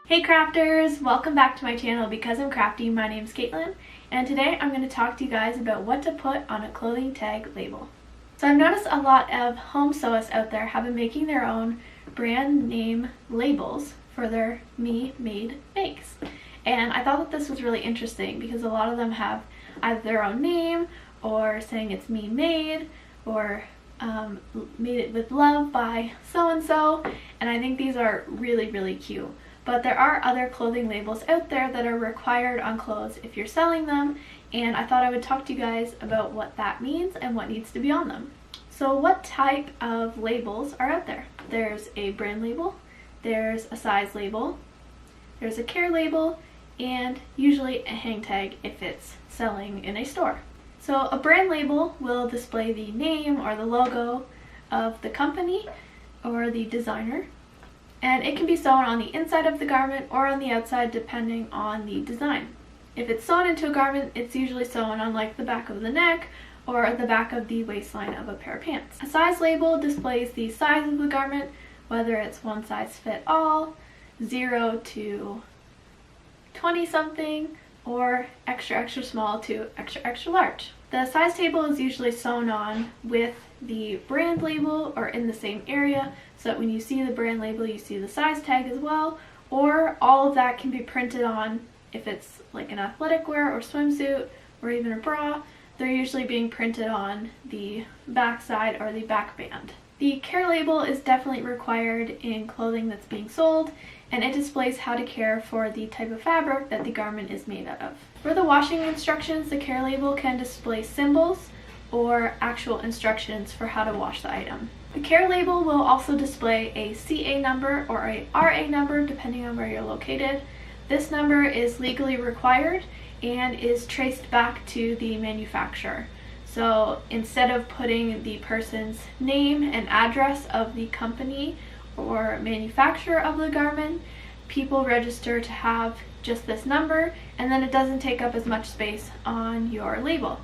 Hey crafters! Welcome back to my channel Because I'm Crafty. My name's Katelyn, and today I'm going to talk to you guys about what to put on a clothing tag label. So I've noticed a lot of home sewists out there have been making their own brand name labels for their me-made bakes. And I thought that this was really interesting because a lot of them have either their own name or saying it's me-made or made it with love by so-and-so, and I think these are really cute. But there are other clothing labels out there that are required on clothes if you're selling them, and I thought I would talk to you guys about what that means and what needs to be on them. So what type of labels are out there? There's a brand label, there's a size label, there's a care label, and usually a hang tag if it's selling in a store. So a brand label will display the name or the logo of the company or the designer. And it can be sewn on the inside of the garment or on the outside depending on the design. If it's sewn into a garment, it's usually sewn on like the back of the neck or the back of the waistline of a pair of pants. A size label displays the size of the garment, whether it's one size fit all, 0 to 20 something, or extra small to extra large. The size table is usually sewn on with the brand label or in the same area, so that when you see the brand label you see the size tag as well, or all of that can be printed on if it's like an athletic wear or swimsuit or even a bra. They're usually being printed on the back side or the back band. The care label is definitely required in clothing that's being sold, and it displays how to care for the type of fabric that the garment is made out of. For the washing instructions, the care label can display symbols or actual instructions for how to wash the item. The care label will also display a CA number or a RA number depending on where you're located. This number is legally required and is traced back to the manufacturer. So instead of putting the person's name and address of the company or manufacturer of the garment, people register to have just this number, and then it doesn't take up as much space on your label.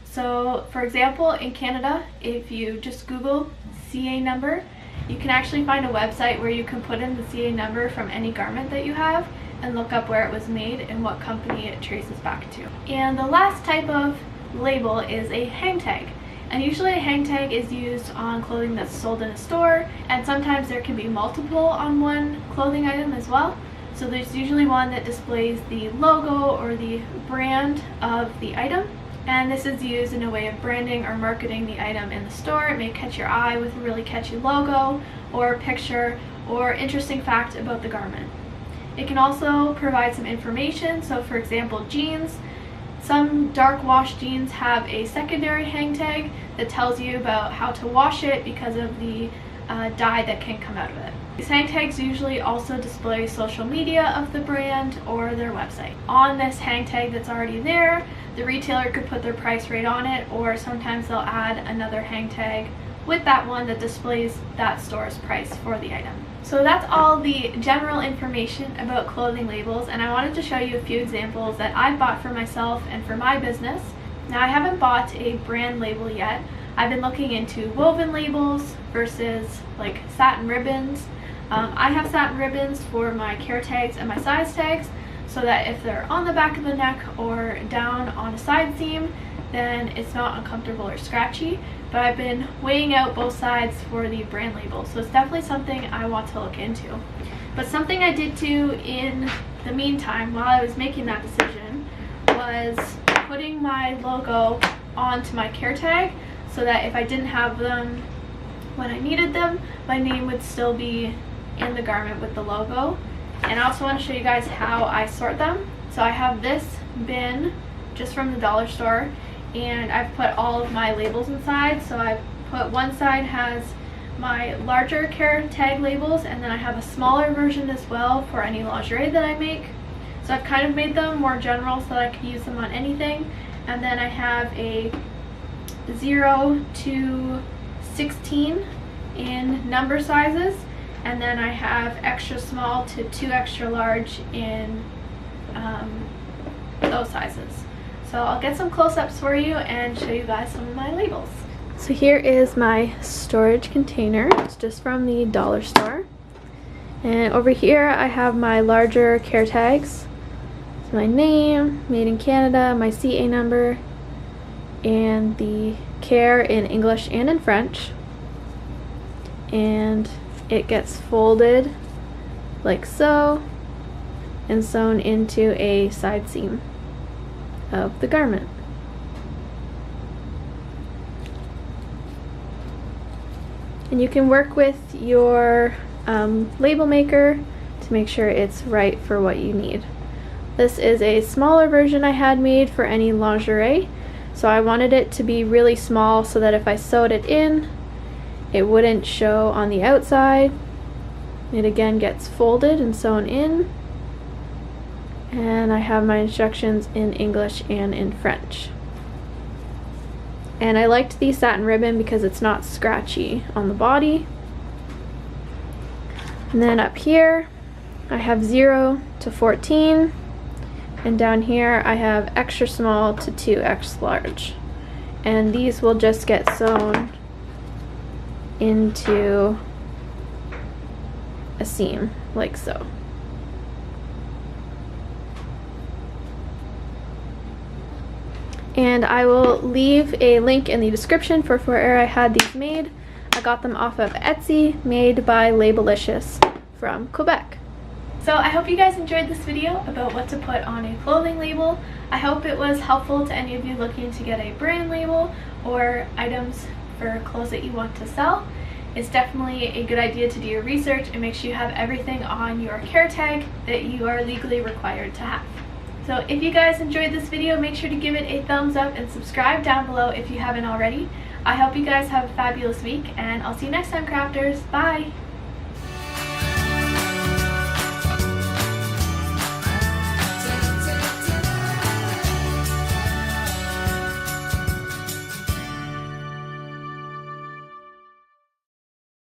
So for example, in Canada, if you just Google CA number, you can actually find a website where you can put in the CA number from any garment that you have and look up where it was made and what company it traces back to. And the last type of label is a hang tag. And usually a hang tag is used on clothing that's sold in a store, and sometimes there can be multiple on one clothing item as well. So there's usually one that displays the logo or the brand of the item, and this is used in a way of branding or marketing the item in the store. It may catch your eye with a really catchy logo or picture or interesting fact about the garment. It can also provide some information. So for example, jeans. Some dark wash jeans have a secondary hang tag that tells you about how to wash it because of the dye that can come out of it. These hang tags usually also display social media of the brand or their website. On this hang tag that's already there, the retailer could put their price right on it, or sometimes they'll add another hang tag with that one that displays that store's price for the item. So that's all the general information about clothing labels, and I wanted to show you a few examples that I bought for myself and for my business. Now I haven't bought a brand label yet. I've been looking into woven labels versus like satin ribbons. I have satin ribbons for my care tags and my size tags, so that if they're on the back of the neck or down on a side seam, then it's not uncomfortable or scratchy. But I've been weighing out both sides for the brand label, so it's definitely something I want to look into. But something I did do in the meantime while I was making that decision was putting my logo onto my care tag, so that if I didn't have them when I needed them, my name would still be in the garment with the logo. And I also want to show you guys how I sort them. So I have this bin just from the dollar store, and I've put all of my labels inside. So I've put one side has my larger care tag labels, and then I have a smaller version as well for any lingerie that I make. So I've kind of made them more general so that I could use them on anything. And then I have a 0 to 16 in number sizes, and then I have extra small to 2 extra large in those sizes. So I'll get some close-ups for you and show you guys some of my labels. So here is my storage container. It's just from the dollar store. And over here I have my larger care tags. It's my name, made in Canada, my CA number, and the care in English and in French. And it gets folded like so and sewn into a side seam of the garment. And you can work with your label maker to make sure it's right for what you need. This is a smaller version I had made for any lingerie, so I wanted it to be really small so that if I sewed it in, it wouldn't show on the outside. It again gets folded and sewn in, and I have my instructions in English and in French. And I liked the satin ribbon because it's not scratchy on the body. And then up here I have 0 to 14, and down here I have extra small to 2X large, and these will just get sewn into a seam like so. And I will leave a link in the description for where I had these made. I got them off of Etsy, made by Labelicious from Quebec. So I hope you guys enjoyed this video about what to put on a clothing label. I hope it was helpful to any of you looking to get a brand label or items for clothes that you want to sell. It's definitely a good idea to do your research and make sure you have everything on your care tag that you are legally required to have. So if you guys enjoyed this video, make sure to give it a thumbs up and subscribe down below if you haven't already. I hope you guys have a fabulous week, and I'll see you next time, crafters. Bye!